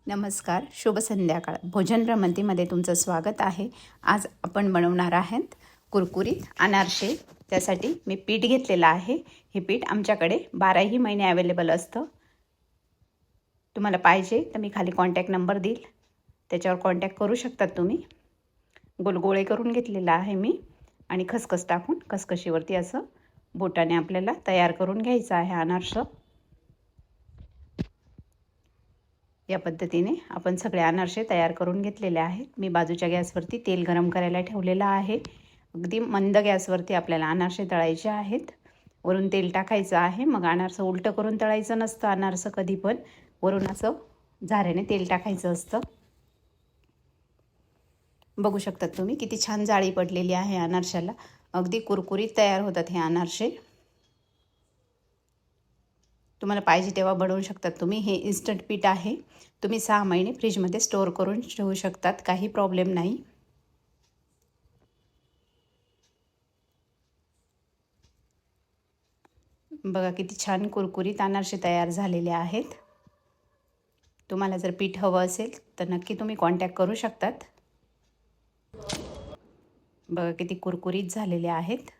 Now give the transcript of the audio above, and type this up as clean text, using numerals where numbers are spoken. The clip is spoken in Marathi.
नमस्कार, शुभ संध्याकाळ. भोजन भ्रमंतीमध्ये तुमचं स्वागत आहे. आज आपण बनवणार आहोत कुरकुरीत अनारसे. त्यासाठी मी पीठ घेतलेलं आहे. हे पीठ आमच्याकडे 12ही महिने अवेलेबल असतं. तुम्हाला पाहिजे तर मी खाली कॉन्टॅक्ट नंबर देईल, त्याच्यावर कॉन्टॅक्ट करू शकतात तुम्ही. गोलगोळे करून घेतलेला आहे मी आणि खसखस टाकून खसखशीवरती असं बोटाने आपल्याला तयार करून घ्यायचं आहे अनारसे. या पद्धतीने आपण सगळे अनारसे तयार करून घेतलेले आहेत. मी बाजूच्या गॅसवरती तेल गरम करायला ठेवलेलं आहे. अगदी मंद गॅसवरती आपल्याला अनारसे तळायचे आहेत. वरून तेल टाकायचं आहे. मग अनारसे उलटं करून तळायचं नसतं. अनारसे कधी पण वरून असं झाऱ्याने तेल टाकायचं असतं. बघू शकतात तुम्ही किती छान जाळी पडलेली आहे अनारशाला. अगदी कुरकुरीत तयार होतात हे अनारसे. तुम्हाला पाहिजे तेव्हा बनवू शकतात तुम्ही. हे इन्स्टंट पीठ आहे. तुम्ही 6 महिने फ्रीजमध्ये स्टोअर करून ठेवू शकतात, काही प्रॉब्लेम नाही. बघा किती छान कुरकुरीत अनारसे तयार झालेले आहेत. तुम्हाला जर पीठ हवं असेल तर नक्की तुम्ही कॉन्टॅक्ट करू शकतात. बघा किती कुरकुरीत झालेले आहेत.